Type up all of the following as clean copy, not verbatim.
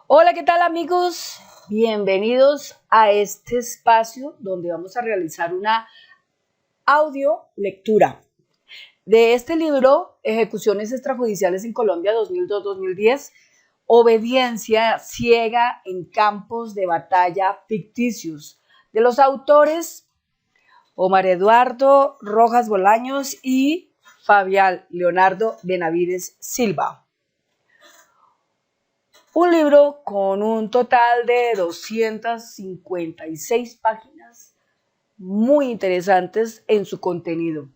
Hola, ¿qué tal amigos? Bienvenidos a este espacio donde vamos a realizar una audio lectura de este libro, Ejecuciones extrajudiciales en Colombia 2002-2010, Obediencia ciega en campos de batalla ficticios, de los autores Omar Eduardo Rojas Bolaños y Fabián Leonardo Benavides Silva. Un libro con un total de 256 páginas, muy interesantes en su contenido.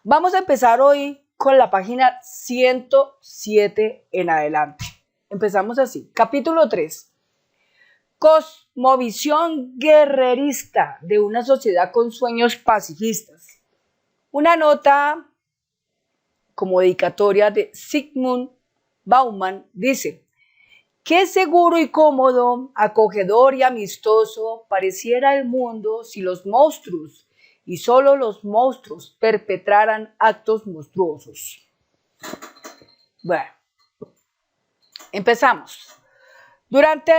Vamos a empezar hoy con la página 107 en adelante. Empezamos así. Capítulo 3. Cosmovisión guerrerista de una sociedad con sueños pacifistas. Una nota como dedicatoria de Zygmunt Bauman dice: qué seguro y cómodo, acogedor y amistoso pareciera el mundo si los monstruos, y solo los monstruos, perpetraran actos monstruosos. Bueno, empezamos. Durante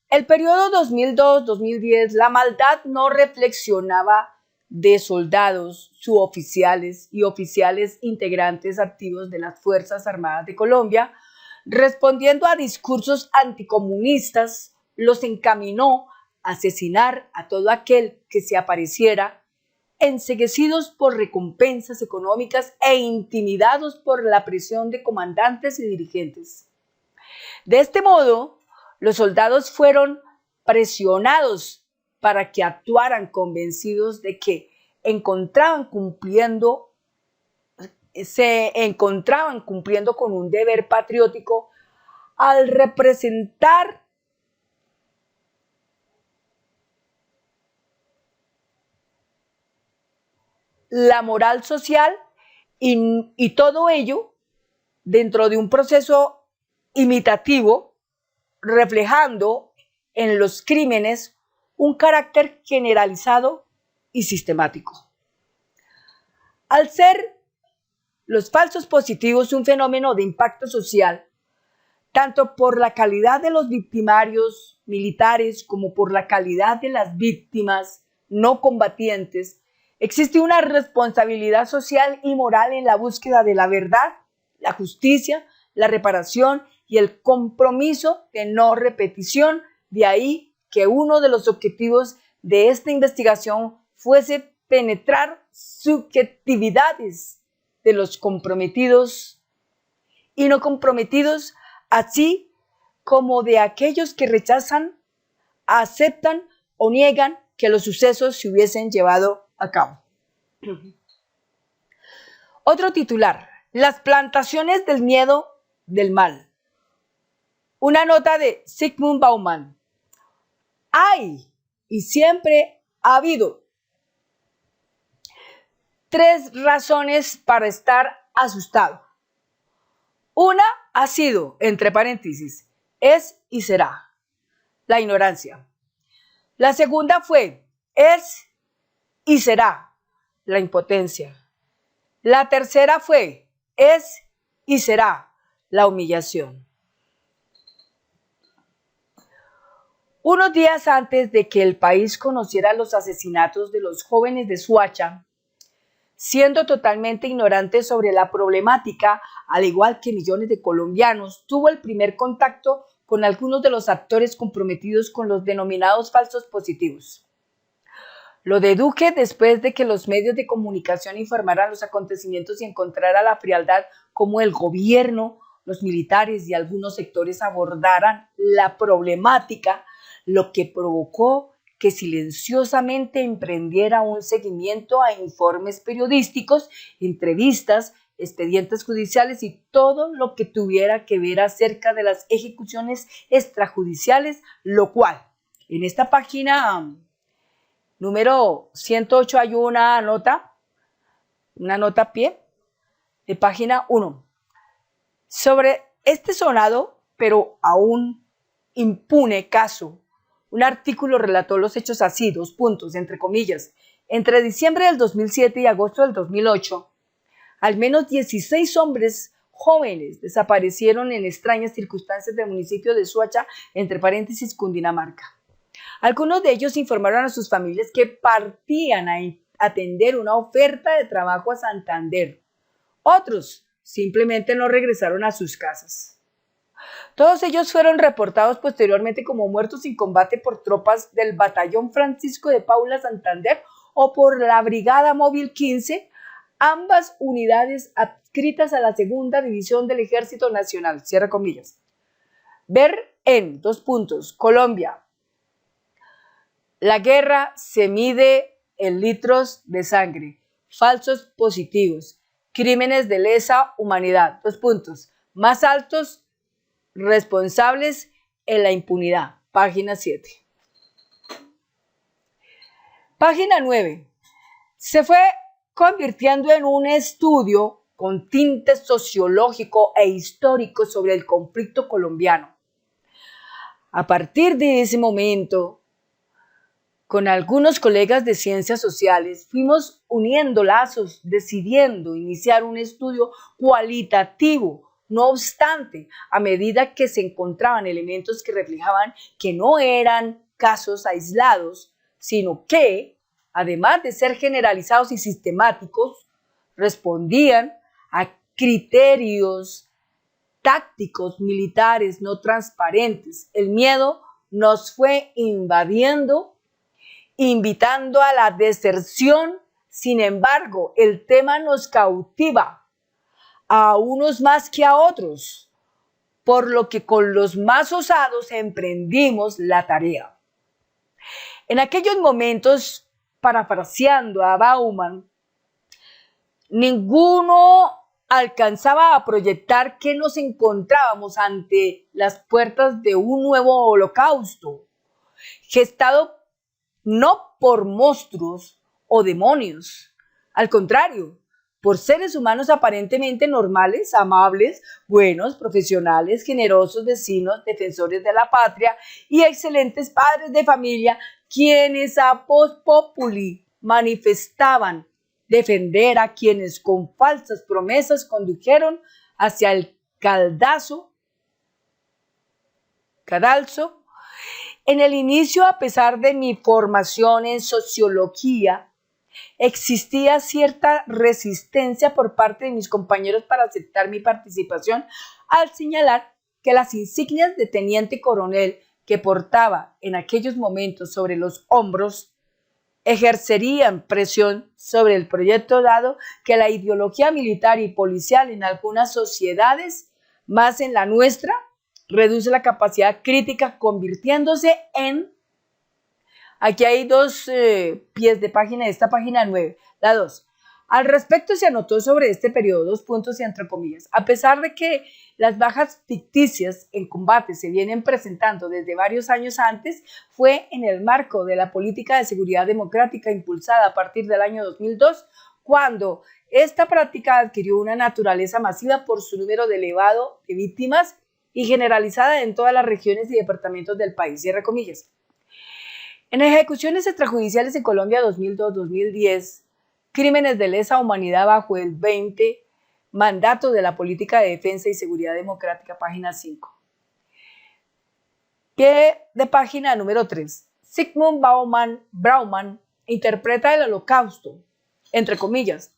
el periodo 2002-2010, la maldad no reflexionaba de soldados, suboficiales y oficiales integrantes activos de las Fuerzas Armadas de Colombia. Respondiendo a discursos anticomunistas, los encaminó a asesinar a todo aquel que se apareciera, enceguecidos por recompensas económicas e intimidados por la presión de comandantes y dirigentes. De este modo, los soldados fueron presionados para que actuaran convencidos de que se encontraban cumpliendo con un deber patriótico al representar la moral social y todo ello dentro de un proceso imitativo, reflejando en los crímenes un carácter generalizado y sistemático. Al ser los falsos positivos un fenómeno de impacto social, tanto por la calidad de los victimarios militares como por la calidad de las víctimas no combatientes, existe una responsabilidad social y moral en la búsqueda de la verdad, la justicia, la reparación y el compromiso de no repetición. De ahí que uno de los objetivos de esta investigación fuese penetrar subjetividades de los comprometidos y no comprometidos, así como de aquellos que rechazan, aceptan o niegan que los sucesos se hubiesen llevado a cabo. Otro titular: las plantaciones del miedo del mal. Una nota de Zygmunt Bauman. Hay y siempre ha habido 3 razones para estar asustado. Una ha sido, entre paréntesis, es y será, la ignorancia. La segunda fue, es y será, la impotencia. La tercera fue, es y será, la humillación. Unos días antes de que el país conociera los asesinatos de los jóvenes de Soacha, siendo totalmente ignorante sobre la problemática, al igual que millones de colombianos, tuvo el primer contacto con algunos de los actores comprometidos con los denominados falsos positivos. Lo deduje después de que los medios de comunicación informaran los acontecimientos y encontrara la frialdad como el gobierno, los militares y algunos sectores abordaran la problemática, lo que provocó que silenciosamente emprendiera un seguimiento a informes periodísticos, entrevistas, expedientes judiciales y todo lo que tuviera que ver acerca de las ejecuciones extrajudiciales, lo cual en esta página número 108 hay una nota a pie de página 1 sobre este sonado pero aún impune caso. Un artículo relató los hechos así, 2 puntos, entre comillas. Entre diciembre del 2007 y agosto del 2008, al menos 16 hombres jóvenes desaparecieron en extrañas circunstancias del municipio de Suacha, entre paréntesis, Cundinamarca. Algunos de ellos informaron a sus familias que partían a atender una oferta de trabajo a Santander. Otros simplemente no regresaron a sus casas. Todos ellos fueron reportados posteriormente como muertos en combate por tropas del Batallón Francisco de Paula Santander o por la Brigada Móvil 15, ambas unidades adscritas a la Segunda División del Ejército Nacional. Cierra comillas. Ver en Colombia. La guerra se mide en litros de sangre. Falsos positivos. Crímenes de lesa humanidad. Más altos responsables en la impunidad. Página 7. Página 9. Se fue convirtiendo en un estudio con tinte sociológico e histórico sobre el conflicto colombiano. A partir de ese momento, con algunos colegas de ciencias sociales, fuimos uniendo lazos, decidiendo iniciar un estudio cualitativo. No obstante, a medida que se encontraban elementos que reflejaban que no eran casos aislados, sino que, además de ser generalizados y sistemáticos, respondían a criterios tácticos militares no transparentes. El miedo nos fue invadiendo, invitando a la deserción. Sin embargo, el tema nos cautiva a unos más que a otros, por lo que con los más osados emprendimos la tarea. En aquellos momentos, parafraseando a Bauman, ninguno alcanzaba a proyectar que nos encontrábamos ante las puertas de un nuevo holocausto, gestado no por monstruos o demonios, al contrario, por seres humanos aparentemente normales, amables, buenos, profesionales, generosos, vecinos, defensores de la patria y excelentes padres de familia, quienes a post populi manifestaban defender a quienes con falsas promesas condujeron hacia el cadalso. En el inicio, a pesar de mi formación en sociología, existía cierta resistencia por parte de mis compañeros para aceptar mi participación al señalar que las insignias de teniente coronel que portaba en aquellos momentos sobre los hombros ejercerían presión sobre el proyecto, dado que la ideología militar y policial en algunas sociedades, más en la nuestra, reduce la capacidad crítica, convirtiéndose en... Aquí hay dos pies de página de esta página 9, la 2. Al respecto se anotó sobre este periodo, 2 puntos y entre comillas. A pesar de que las bajas ficticias en combate se vienen presentando desde varios años antes, fue en el marco de la política de seguridad democrática impulsada a partir del año 2002, cuando esta práctica adquirió una naturaleza masiva por su número elevado de víctimas y generalizada en todas las regiones y departamentos del país. Cierra comillas. En ejecuciones extrajudiciales en Colombia 2002-2010, crímenes de lesa humanidad bajo el 20, mandato de la política de defensa y seguridad democrática, página 5. Pie de página número 3. Zygmunt Bauman interpreta el holocausto, entre comillas,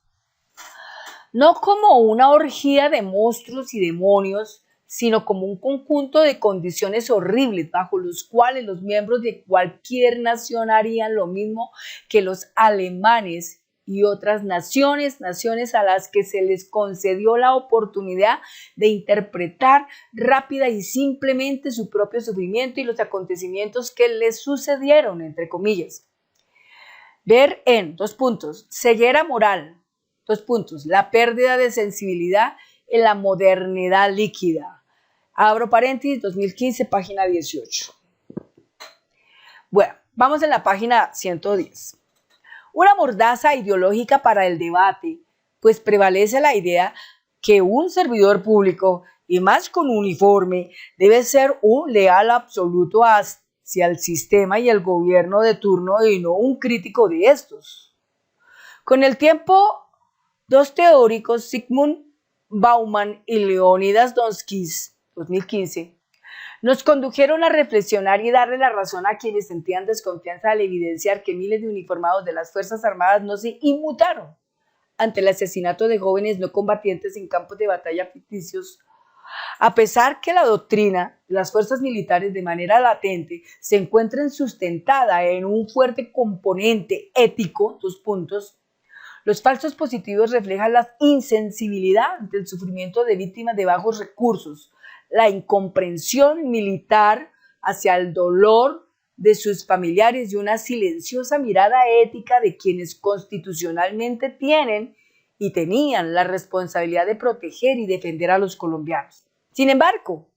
no como una orgía de monstruos y demonios, sino como un conjunto de condiciones horribles bajo los cuales los miembros de cualquier nación harían lo mismo que los alemanes y otras naciones a las que se les concedió la oportunidad de interpretar rápida y simplemente su propio sufrimiento y los acontecimientos que les sucedieron, entre comillas. Ver en, ceguera moral, la pérdida de sensibilidad en la modernidad líquida. Abro paréntesis, 2015, página 18. Bueno, vamos en la página 110. Una mordaza ideológica para el debate, pues prevalece la idea que un servidor público, y más con uniforme, debe ser un leal absoluto hacia el sistema y el gobierno de turno y no un crítico de estos. Con el tiempo, dos teóricos, Zygmunt Bauman y Leonidas Donskis, 2015, nos condujeron a reflexionar y darle la razón a quienes sentían desconfianza al evidenciar que miles de uniformados de las Fuerzas Armadas no se inmutaron ante el asesinato de jóvenes no combatientes en campos de batalla ficticios, a pesar que la doctrina de las fuerzas militares de manera latente se encuentra sustentada en un fuerte componente ético, los falsos positivos reflejan la insensibilidad ante el sufrimiento de víctimas de bajos recursos, la incomprensión militar hacia el dolor de sus familiares y una silenciosa mirada ética de quienes constitucionalmente tienen y tenían la responsabilidad de proteger y defender a los colombianos. Sin embargo,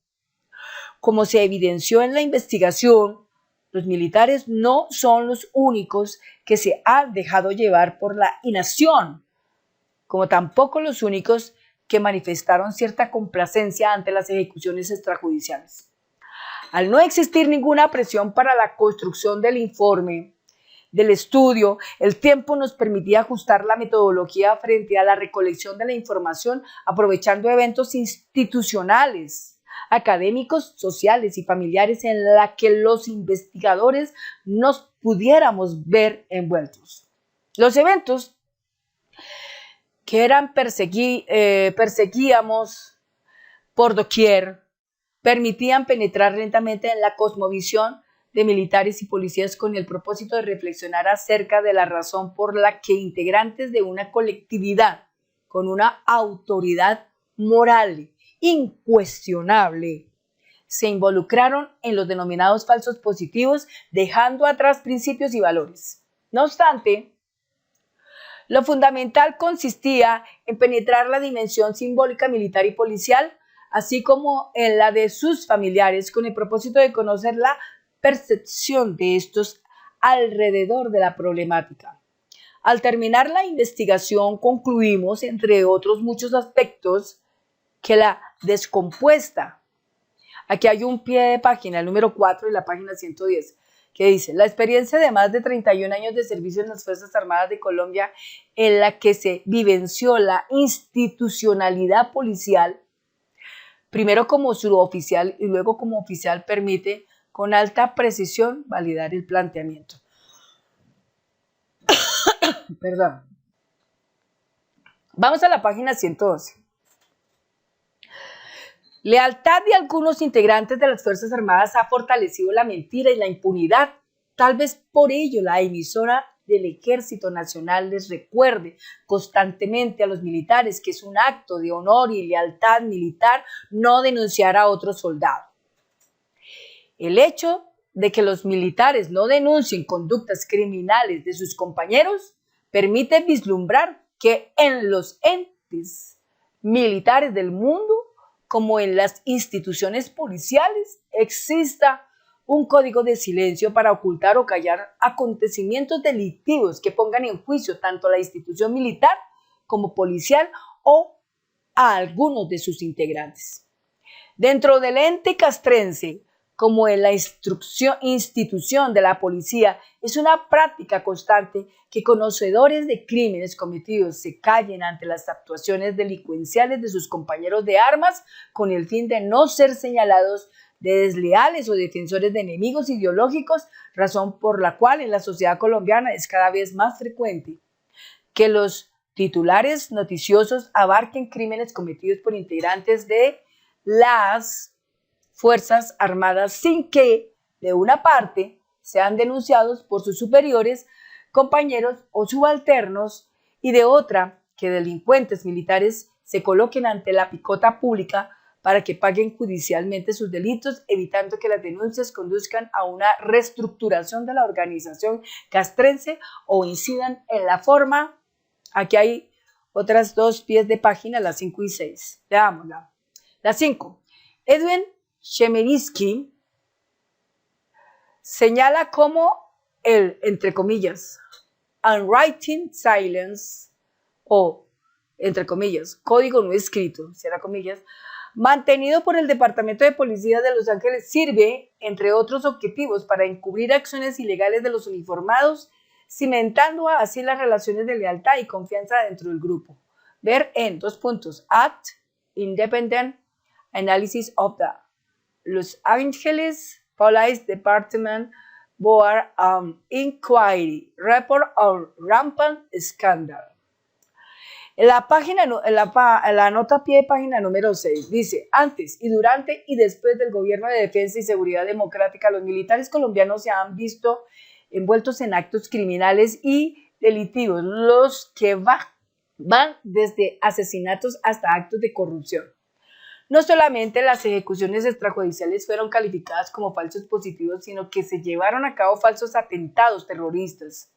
como se evidenció en la investigación, los militares no son los únicos que se han dejado llevar por la inacción, como tampoco los únicos que manifestaron cierta complacencia ante las ejecuciones extrajudiciales. Al no existir ninguna presión para la construcción del informe, del estudio, el tiempo nos permitía ajustar la metodología frente a la recolección de la información, aprovechando eventos institucionales, académicos, sociales y familiares en la que los investigadores nos pudiéramos ver envueltos. Los eventos que perseguíamos por doquier permitían penetrar lentamente en la cosmovisión de militares y policías con el propósito de reflexionar acerca de la razón por la que integrantes de una colectividad con una autoridad moral incuestionable se involucraron en los denominados falsos positivos, dejando atrás principios y valores. No obstante, lo fundamental consistía en penetrar la dimensión simbólica militar y policial, así como en la de sus familiares, con el propósito de conocer la percepción de estos alrededor de la problemática. Al terminar la investigación, concluimos, entre otros muchos aspectos, que la descompuesta, aquí hay un pie de página, el número 4 de la página 110, que dice: la experiencia de más de 31 años de servicio en las Fuerzas Armadas de Colombia, en la que se vivenció la institucionalidad policial, primero como suboficial y luego como oficial, permite con alta precisión validar el planteamiento. Perdón. Vamos a la página 112. Lealtad de algunos integrantes de las Fuerzas Armadas ha fortalecido la mentira y la impunidad. Tal vez por ello la emisora del Ejército Nacional les recuerde constantemente a los militares que es un acto de honor y lealtad militar no denunciar a otro soldado. El hecho de que los militares no denuncien conductas criminales de sus compañeros permite vislumbrar que en los entes militares del mundo, como en las instituciones policiales, exista un código de silencio para ocultar o callar acontecimientos delictivos que pongan en juicio tanto a la institución militar como policial o a algunos de sus integrantes. Dentro del ente castrense, como en la institución de la policía, es una práctica constante que conocedores de crímenes cometidos se callen ante las actuaciones delincuenciales de sus compañeros de armas con el fin de no ser señalados de desleales o defensores de enemigos ideológicos, razón por la cual en la sociedad colombiana es cada vez más frecuente que los titulares noticiosos abarquen crímenes cometidos por integrantes de las Fuerzas Armadas sin que, de una parte, sean denunciados por sus superiores, compañeros o subalternos, y de otra, que delincuentes militares se coloquen ante la picota pública para que paguen judicialmente sus delitos, evitando que las denuncias conduzcan a una reestructuración de la organización castrense o incidan en la forma. Aquí hay otras dos pies de página, las 5 y 6. Leámosla. La 5. Edwin Chemerinsky señala cómo el, entre comillas, unwritten silence o, entre comillas, código no escrito, cierra comillas, mantenido por el Departamento de Policía de Los Ángeles sirve, entre otros objetivos, para encubrir acciones ilegales de los uniformados, cimentando así las relaciones de lealtad y confianza dentro del grupo. Ver en 2 puntos, Act Independent Analysis of the Los Angeles Police Department Board Inquiry Report on Rampant Scandal. La nota a pie de página número 6 dice: antes y durante y después del gobierno de defensa y seguridad democrática, los militares colombianos se han visto envueltos en actos criminales y delictivos, los que van desde asesinatos hasta actos de corrupción. No solamente las ejecuciones extrajudiciales fueron calificadas como falsos positivos, sino que se llevaron a cabo falsos atentados terroristas.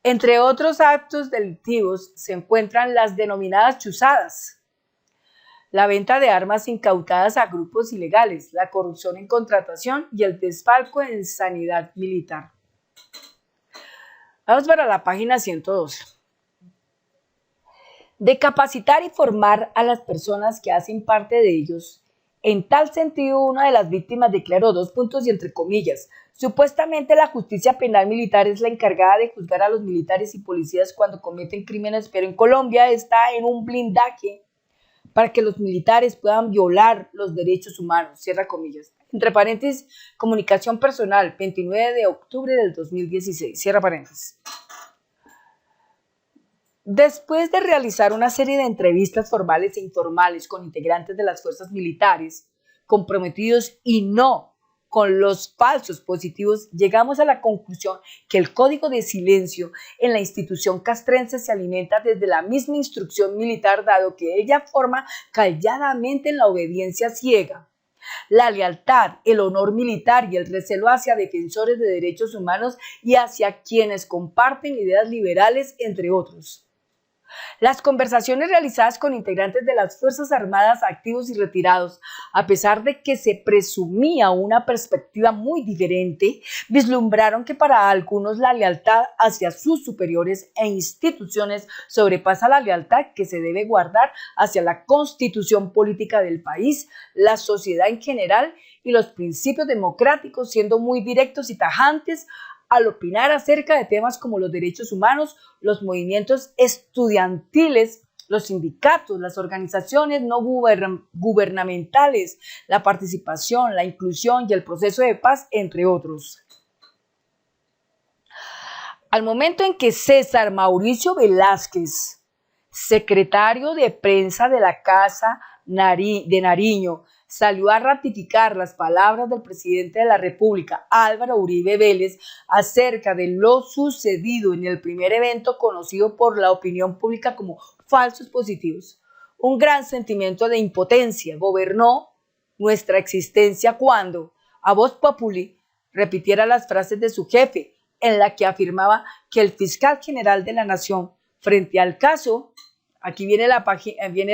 Entre otros actos delictivos se encuentran las denominadas chuzadas, la venta de armas incautadas a grupos ilegales, la corrupción en contratación y el desfalco en sanidad militar. Vamos para la página 112. De capacitar y formar a las personas que hacen parte de ellos. En tal sentido, una de las víctimas declaró, dos puntos y entre comillas, supuestamente la justicia penal militar es la encargada de juzgar a los militares y policías cuando cometen crímenes, pero en Colombia está en un blindaje para que los militares puedan violar los derechos humanos, cierra comillas. Entre paréntesis, comunicación personal, 29 de octubre del 2016, cierra paréntesis. Después de realizar una serie de entrevistas formales e informales con integrantes de las fuerzas militares, comprometidos y no con los falsos positivos, llegamos a la conclusión que el código de silencio en la institución castrense se alimenta desde la misma instrucción militar, dado que ella forma calladamente en la obediencia ciega. La lealtad, el honor militar y el recelo hacia defensores de derechos humanos y hacia quienes comparten ideas liberales, entre otros. Las conversaciones realizadas con integrantes de las Fuerzas Armadas activos y retirados, a pesar de que se presumía una perspectiva muy diferente, vislumbraron que para algunos la lealtad hacia sus superiores e instituciones sobrepasa la lealtad que se debe guardar hacia la constitución política del país, la sociedad en general y los principios democráticos, siendo muy directos y tajantes al opinar acerca de temas como los derechos humanos, los movimientos estudiantiles, los sindicatos, las organizaciones no gubernamentales, la participación, la inclusión y el proceso de paz, entre otros. Al momento en que César Mauricio Velázquez, secretario de prensa de la Casa de Nariño, salió a ratificar las palabras del presidente de la República, Álvaro Uribe Vélez, acerca de lo sucedido en el primer evento conocido por la opinión pública como falsos positivos. Un gran sentimiento de impotencia gobernó nuestra existencia cuando, a voz populi, repitiera las frases de su jefe, en la que afirmaba que el fiscal general de la Nación, frente al caso, aquí viene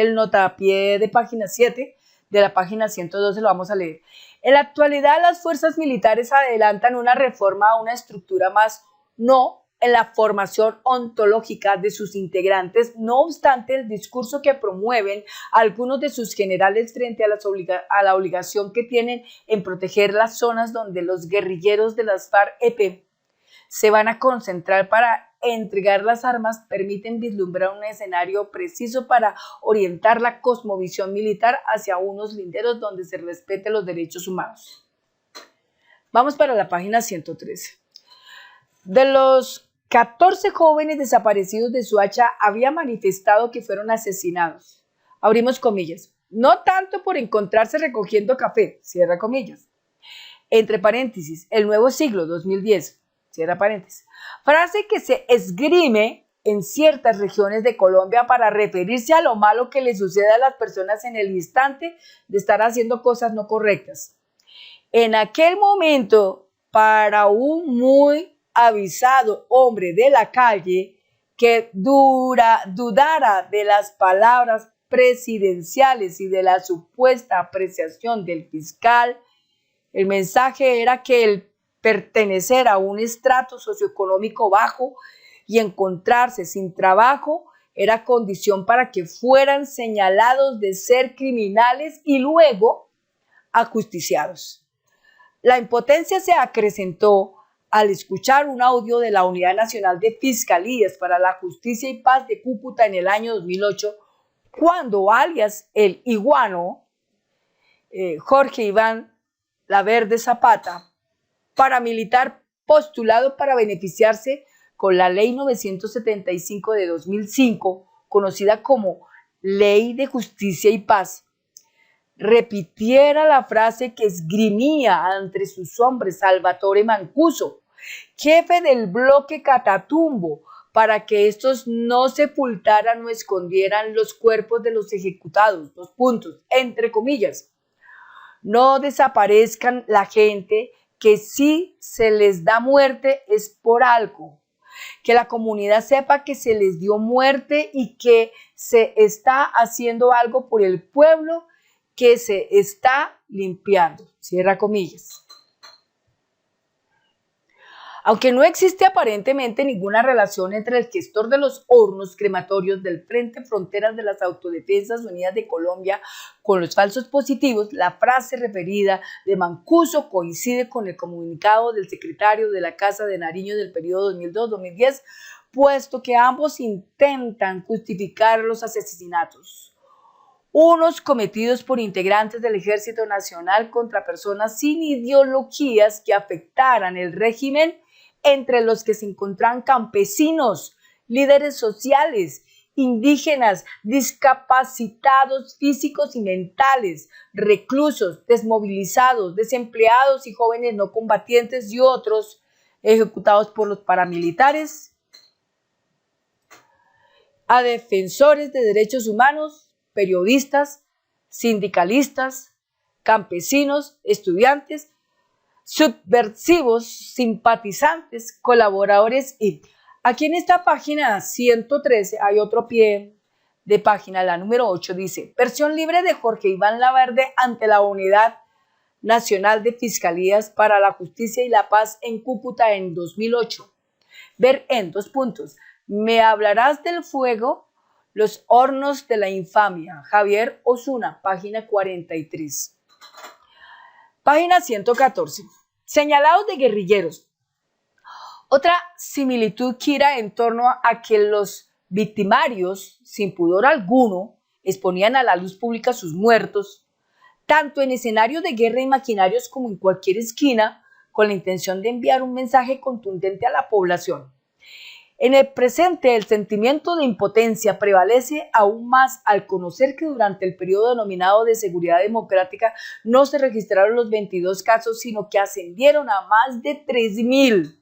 el notapié de página 7, de la página 112, lo vamos a leer. En la actualidad, las fuerzas militares adelantan una reforma a una estructura más, no en la formación ontológica de sus integrantes, no obstante el discurso que promueven algunos de sus generales frente a la obligación que tienen en proteger las zonas donde los guerrilleros de las FARC-EP se van a concentrar para entregar las armas, permiten vislumbrar un escenario preciso para orientar la cosmovisión militar hacia unos linderos donde se respeten los derechos humanos. Vamos para la página 113. De los 14 jóvenes desaparecidos de Soacha, había manifestado que fueron asesinados. Abrimos comillas. No tanto por encontrarse recogiendo café, cierra comillas. Entre paréntesis, el nuevo siglo 2010. Cierra paréntesis. Frase que se esgrime en ciertas regiones de Colombia para referirse a lo malo que le sucede a las personas en el instante de estar haciendo cosas no correctas. En aquel momento, para un muy avisado hombre de la calle que dudara de las palabras presidenciales y de la supuesta apreciación del fiscal, el mensaje era que el pertenecer a un estrato socioeconómico bajo y encontrarse sin trabajo era condición para que fueran señalados de ser criminales y luego ajusticiados. La impotencia se acrecentó al escuchar un audio de la Unidad Nacional de Fiscalías para la Justicia y Paz de Cúcuta en el año 2008, cuando alias el iguano, Jorge Iván Laverde Zapata, paramilitar postulado para beneficiarse con la Ley 975 de 2005, conocida como Ley de Justicia y Paz, repitiera la frase que esgrimía entre sus hombres Salvatore Mancuso, jefe del bloque Catatumbo, para que estos no sepultaran o escondieran los cuerpos de los ejecutados, entre comillas. No desaparezcan la gente, que si se les da muerte es por algo. Que la comunidad sepa que se les dio muerte y que se está haciendo algo por el pueblo, que se está limpiando. Cierra comillas. Aunque no existe aparentemente ninguna relación entre el gestor de los hornos crematorios del Frente Fronteras de las Autodefensas Unidas de Colombia con los falsos positivos, la frase referida de Mancuso coincide con el comunicado del secretario de la Casa de Nariño del periodo 2002-2010, puesto que ambos intentan justificar los asesinatos, unos cometidos por integrantes del Ejército Nacional contra personas sin ideologías que afectaran el régimen, entre los que se encontraban campesinos, líderes sociales, indígenas, discapacitados físicos y mentales, reclusos, desmovilizados, desempleados y jóvenes no combatientes y otros ejecutados por los paramilitares, a defensores de derechos humanos, periodistas, sindicalistas, campesinos, estudiantes, subversivos, simpatizantes, colaboradores y aquí en esta página 113 hay otro pie de página, la número 8 dice, versión libre de Jorge Iván Laverde ante la Unidad Nacional de Fiscalías para la Justicia y la Paz en Cúcuta en 2008. Ver en me hablarás del fuego, los hornos de la infamia, Javier Osuna, página 43. Página 114. Señalados de guerrilleros. Otra similitud gira en torno a que los victimarios, sin pudor alguno, exponían a la luz pública sus muertos, tanto en escenarios de guerra imaginarios como en cualquier esquina, con la intención de enviar un mensaje contundente a la población. En el presente, el sentimiento de impotencia prevalece aún más al conocer que durante el periodo denominado de seguridad democrática no se registraron los 22 casos, sino que ascendieron a más de 3.000.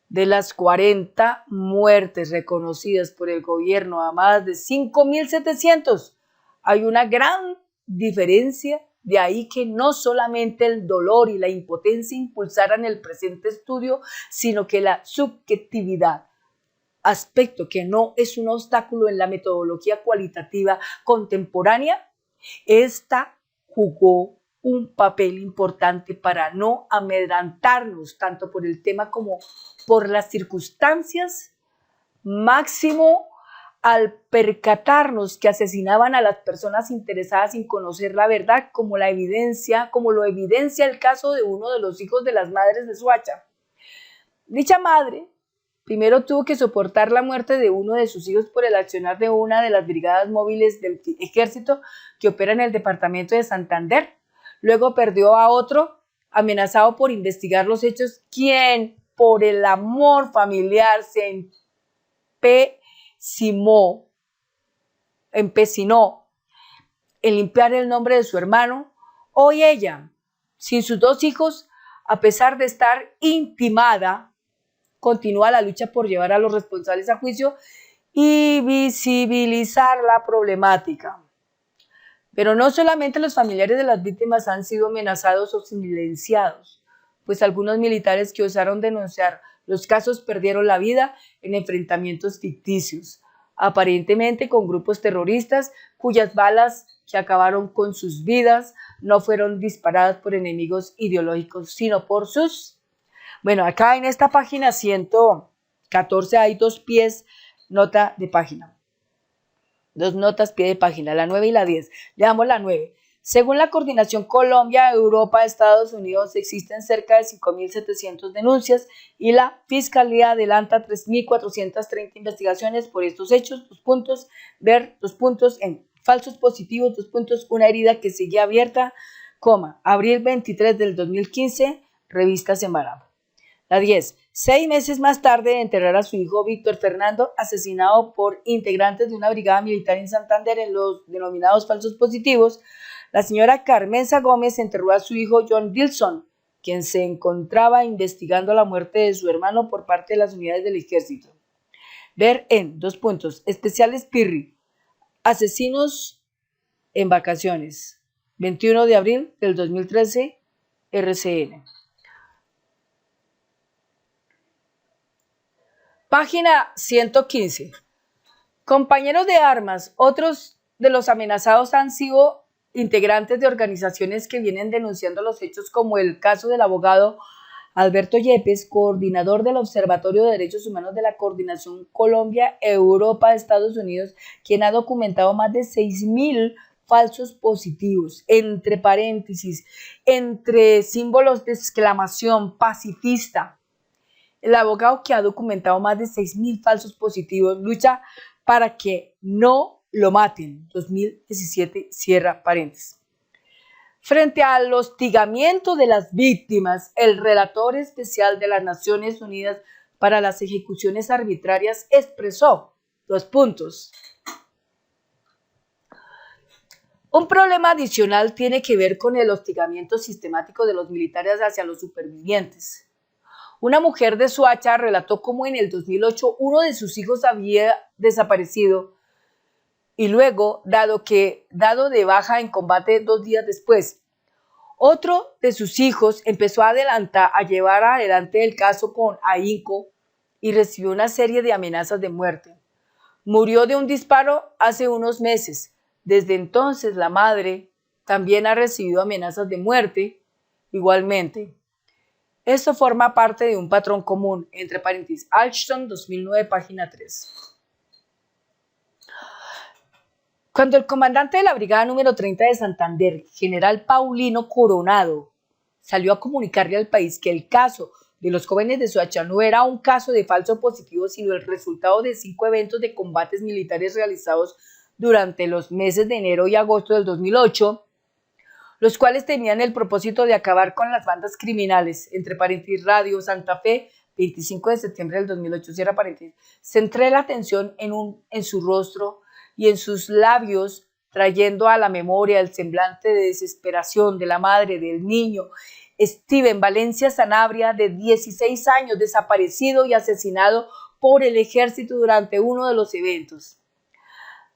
De las 40 muertes reconocidas por el gobierno a más de 5.700, hay una gran diferencia. De ahí que no solamente el dolor y la impotencia impulsaran el presente estudio, sino que la subjetividad, aspecto que no es un obstáculo en la metodología cualitativa contemporánea, esta jugó un papel importante para no amedrentarnos tanto por el tema como por las circunstancias, máximo al percatarnos que asesinaban a las personas interesadas en conocer la verdad, como lo evidencia el caso de uno de los hijos de las madres de Soacha. Dicha madre primero tuvo que soportar la muerte de uno de sus hijos por el accionar de una de las brigadas móviles del ejército que opera en el departamento de Santander. Luego perdió a otro amenazado por investigar los hechos, quien por el amor familiar se empecinó en limpiar el nombre de su hermano. Hoy ella, sin sus dos hijos, a pesar de estar intimada, continúa la lucha por llevar a los responsables a juicio y visibilizar la problemática. Pero no solamente los familiares de las víctimas han sido amenazados o silenciados, pues algunos militares que osaron denunciar los casos perdieron la vida en enfrentamientos ficticios, aparentemente con grupos terroristas cuyas balas que acabaron con sus vidas no fueron disparadas por enemigos ideológicos, sino por sus... Bueno, acá en esta página 114 hay dos pies, nota de página. Dos notas, pie de página, la 9 y la 10. Le damos la 9. Según la Coordinación Colombia, Europa, Estados Unidos, existen cerca de 5.700 denuncias y la Fiscalía adelanta 3.430 investigaciones por estos hechos. Ver en falsos positivos, una herida que sigue abierta, abril 23 del 2015, revista Semana. La 10. 6 meses más tarde de enterrar a su hijo Víctor Fernando, asesinado por integrantes de una brigada militar en Santander en los denominados falsos positivos, la señora Carmenza Gómez enterró a su hijo John Dilson, quien se encontraba investigando la muerte de su hermano por parte de las unidades del ejército. Ver en especiales Pirri, asesinos en vacaciones, 21 de abril del 2013, RCN. Página 115. Compañeros de armas, otros de los amenazados han sido integrantes de organizaciones que vienen denunciando los hechos, como el caso del abogado Alberto Yepes, coordinador del Observatorio de Derechos Humanos de la Coordinación Colombia, Europa, Estados Unidos, quien ha documentado más de 6.000 falsos positivos, entre paréntesis, entre símbolos de exclamación, pacifista. El abogado, que ha documentado más de 6.000 falsos positivos, lucha para que no lo maten. 2017, cierra paréntesis. Frente al hostigamiento de las víctimas, el relator especial de las Naciones Unidas para las ejecuciones arbitrarias expresó Un problema adicional tiene que ver con el hostigamiento sistemático de los militares hacia los supervivientes. Una mujer de Soacha relató cómo en el 2008 uno de sus hijos había desaparecido y luego dado de baja en combate 2 días después. Otro de sus hijos empezó a llevar adelante el caso con ahínco y recibió una serie de amenazas de muerte. Murió de un disparo hace unos meses. Desde entonces la madre también ha recibido amenazas de muerte igualmente. Esto forma parte de un patrón común, entre paréntesis, Alston, 2009, página 3. Cuando el comandante de la brigada número 30 de Santander, general Paulino Coronado, salió a comunicarle al país que el caso de los jóvenes de Soacha no era un caso de falso positivo, sino el resultado de 5 eventos de combates militares realizados durante los meses de enero y agosto del 2008, los cuales tenían el propósito de acabar con las bandas criminales, entre paréntesis, Radio Santa Fe, 25 de septiembre del 2008, cierra paréntesis. Centré la atención en su rostro y en sus labios, trayendo a la memoria el semblante de desesperación de la madre del niño Steven Valencia Sanabria, de 16 años, desaparecido y asesinado por el ejército durante uno de los eventos.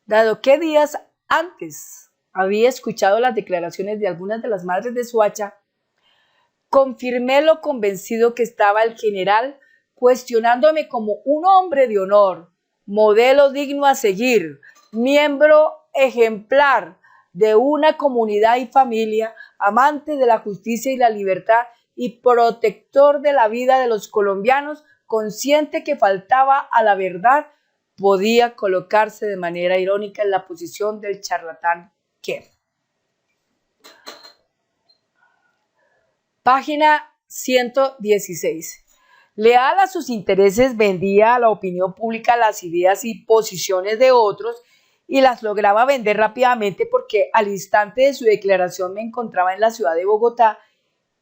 Dado que días antes había escuchado las declaraciones de algunas de las madres de Soacha, confirmé lo convencido que estaba el general, cuestionándome como un hombre de honor, modelo digno a seguir, miembro ejemplar de una comunidad y familia, amante de la justicia y la libertad y protector de la vida de los colombianos, consciente que faltaba a la verdad, podía colocarse de manera irónica en la posición del charlatán que. Página 116. Leal a sus intereses, vendía a la opinión pública las ideas y posiciones de otros y las lograba vender rápidamente, porque al instante de su declaración me encontraba en la ciudad de Bogotá,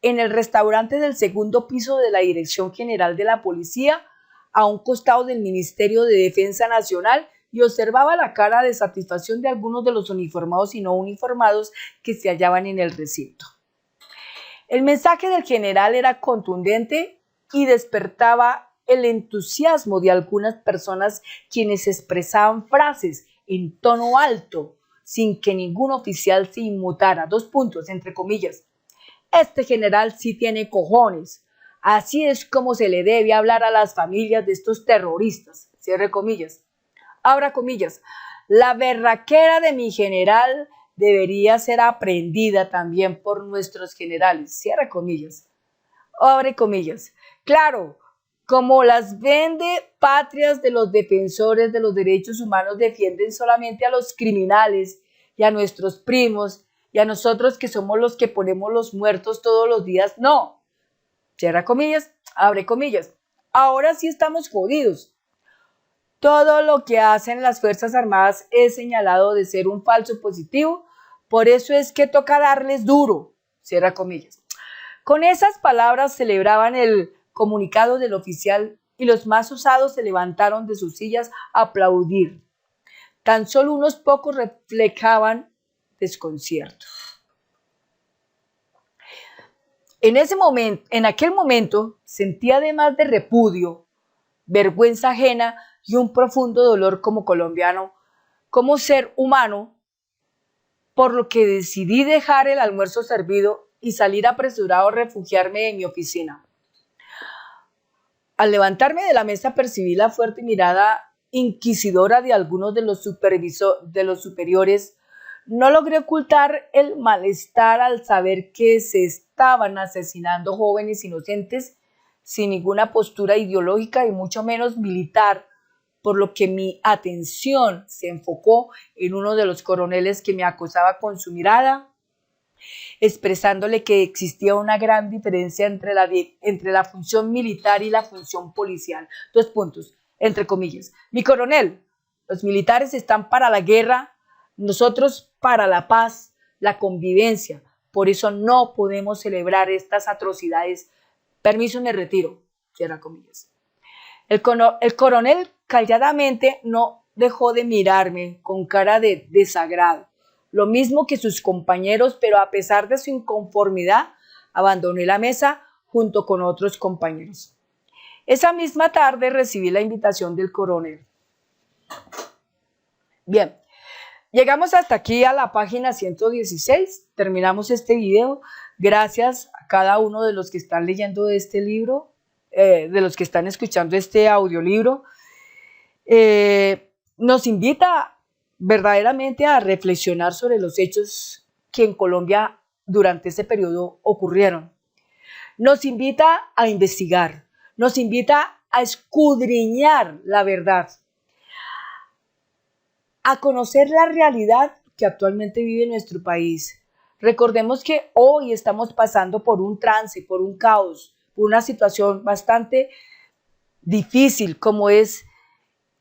en el restaurante del segundo piso de la Dirección General de la Policía, a un costado del Ministerio de Defensa Nacional, y observaba la cara de satisfacción de algunos de los uniformados y no uniformados que se hallaban en el recinto. El mensaje del general era contundente y despertaba el entusiasmo de algunas personas, quienes expresaban frases en tono alto sin que ningún oficial se inmutara. Entre comillas. Este general sí tiene cojones. Así es como se le debe hablar a las familias de estos terroristas. Cierre comillas. Abra comillas. La berraquera de mi general debería ser aprendida también por nuestros generales. Cierre comillas. Abre comillas. Claro, como las vende patrias de los defensores de los derechos humanos, defienden solamente a los criminales y a nuestros primos y y a nosotros que somos los que ponemos los muertos todos los días, no. Cierra comillas, abre comillas. Ahora sí estamos jodidos. Todo lo que hacen las Fuerzas Armadas es señalado de ser un falso positivo, por eso es que toca darles duro, cierra comillas. Con esas palabras celebraban el comunicado del oficial y los más osados se levantaron de sus sillas a aplaudir. Tan solo unos pocos reflejaban desconcierto. En aquel momento, sentí además de repudio, vergüenza ajena y un profundo dolor como colombiano, como ser humano, por lo que decidí dejar el almuerzo servido y salir apresurado a refugiarme en mi oficina. Al levantarme de la mesa percibí la fuerte mirada inquisidora de algunos de los superiores. No logré ocultar el malestar al saber que se estaban asesinando jóvenes inocentes sin ninguna postura ideológica y mucho menos militar, por lo que mi atención se enfocó en uno de los coroneles que me acosaba con su mirada, expresándole que existía una gran diferencia entre la función militar y la función policial. 2 puntos, entre comillas. Mi coronel, los militares están para la guerra, nosotros para la paz, la convivencia. Por eso no podemos celebrar estas atrocidades. Permiso, me retiro. Cierra comillas. El coronel calladamente no dejó de mirarme con cara de desagrado, lo mismo que sus compañeros, pero a pesar de su inconformidad, abandoné la mesa junto con otros compañeros. Esa misma tarde recibí la invitación del coronel. Bien, llegamos hasta aquí a la página 116, terminamos este video. Gracias a cada uno de los que están leyendo este libro, de los que están escuchando este audiolibro. Nos invita verdaderamente a reflexionar sobre los hechos que en Colombia durante ese periodo ocurrieron. Nos invita a investigar, nos invita a escudriñar la verdad, a conocer la realidad que actualmente vive nuestro país. Recordemos que hoy estamos pasando por un trance, por un caos, por una situación bastante difícil, como es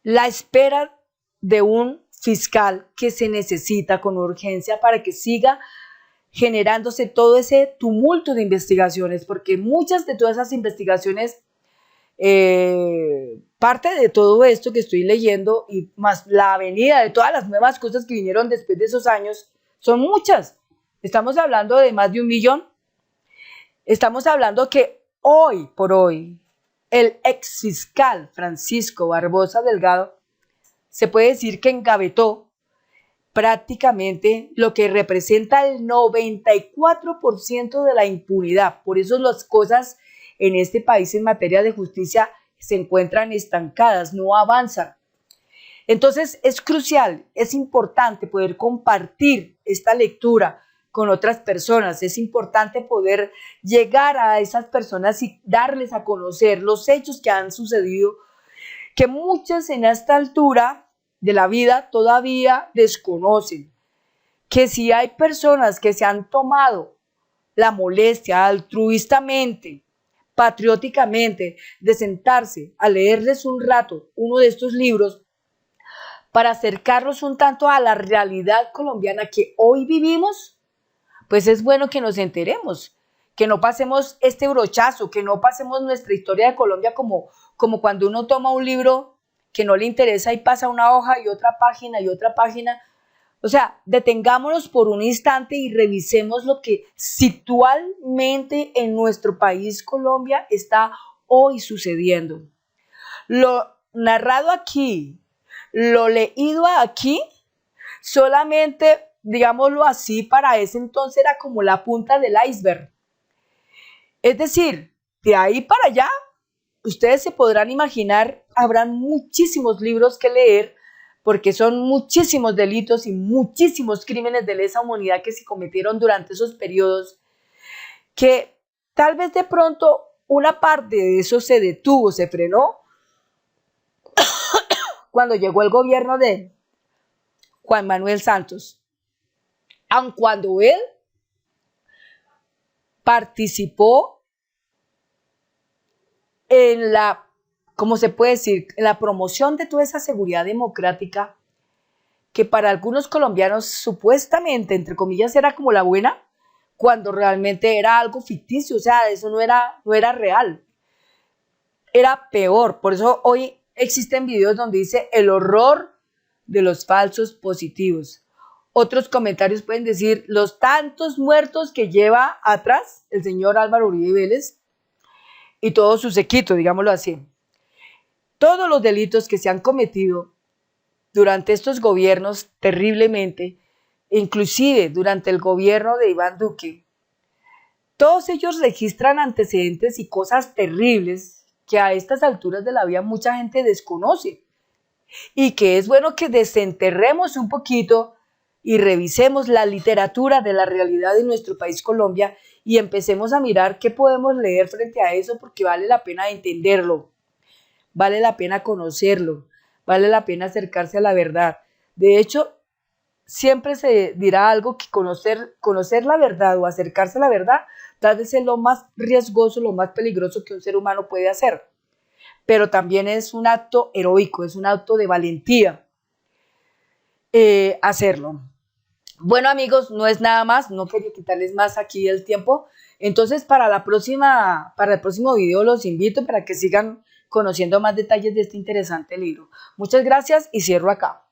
la espera de un fiscal que se necesita con urgencia para que siga generándose todo ese tumulto de investigaciones, porque muchas de todas esas investigaciones, parte de todo esto que estoy leyendo y más la avenida de todas las nuevas cosas que vinieron después de esos años, son muchas. Estamos hablando de más de 1 millón. Estamos hablando que hoy por hoy el ex fiscal Francisco Barbosa Delgado se puede decir que engavetó prácticamente lo que representa el 94% de la impunidad. Por eso las cosas en este país en materia de justicia se encuentran estancadas, no avanzan. Entonces es crucial, es importante poder compartir esta lectura con otras personas, es importante poder llegar a esas personas y darles a conocer los hechos que han sucedido, que muchas en esta altura de la vida todavía desconocen, que si hay personas que se han tomado la molestia altruistamente, patrióticamente, de sentarse a leerles un rato uno de estos libros para acercarlos un tanto a la realidad colombiana que hoy vivimos, pues es bueno que nos enteremos, que no pasemos este brochazo, que no pasemos nuestra historia de Colombia como cuando uno toma un libro que no le interesa y pasa una hoja y otra página y otra página. O sea, detengámonos por un instante y revisemos lo que situalmente en nuestro país Colombia está hoy sucediendo. Lo narrado aquí, lo leído aquí, solamente, digámoslo así, para ese entonces era como la punta del iceberg. Es decir, de ahí para allá, ustedes se podrán imaginar, habrán muchísimos libros que leer, porque son muchísimos delitos y muchísimos crímenes de lesa humanidad que se cometieron durante esos periodos, que tal vez de pronto una parte de eso se detuvo, se frenó, cuando llegó el gobierno de Juan Manuel Santos. aun cuando él participó en la, ¿cómo se puede decir?, en la promoción de toda esa seguridad democrática que para algunos colombianos supuestamente, entre comillas, era como la buena, cuando realmente era algo ficticio, o sea, eso no era real, era peor. Por eso hoy existen videos donde dice el horror de los falsos positivos. Otros comentarios pueden decir los tantos muertos que lleva atrás el señor Álvaro Uribe Vélez y todo su séquito, digámoslo así. Todos los delitos que se han cometido durante estos gobiernos terriblemente, inclusive durante el gobierno de Iván Duque, todos ellos registran antecedentes y cosas terribles que a estas alturas de la vida mucha gente desconoce y que es bueno que desenterremos un poquito y revisemos la literatura de la realidad de nuestro país Colombia y empecemos a mirar qué podemos leer frente a eso porque vale la pena entenderlo, vale la pena conocerlo, vale la pena acercarse a la verdad. De hecho, siempre se dirá algo que conocer la verdad o acercarse a la verdad tal vez es lo más riesgoso, lo más peligroso que un ser humano puede hacer. Pero también es un acto heroico, es un acto de valentía hacerlo. Bueno amigos, no es nada más, no quería quitarles más aquí el tiempo. Entonces para el próximo video los invito para que sigan conociendo más detalles de este interesante libro. Muchas gracias y cierro acá.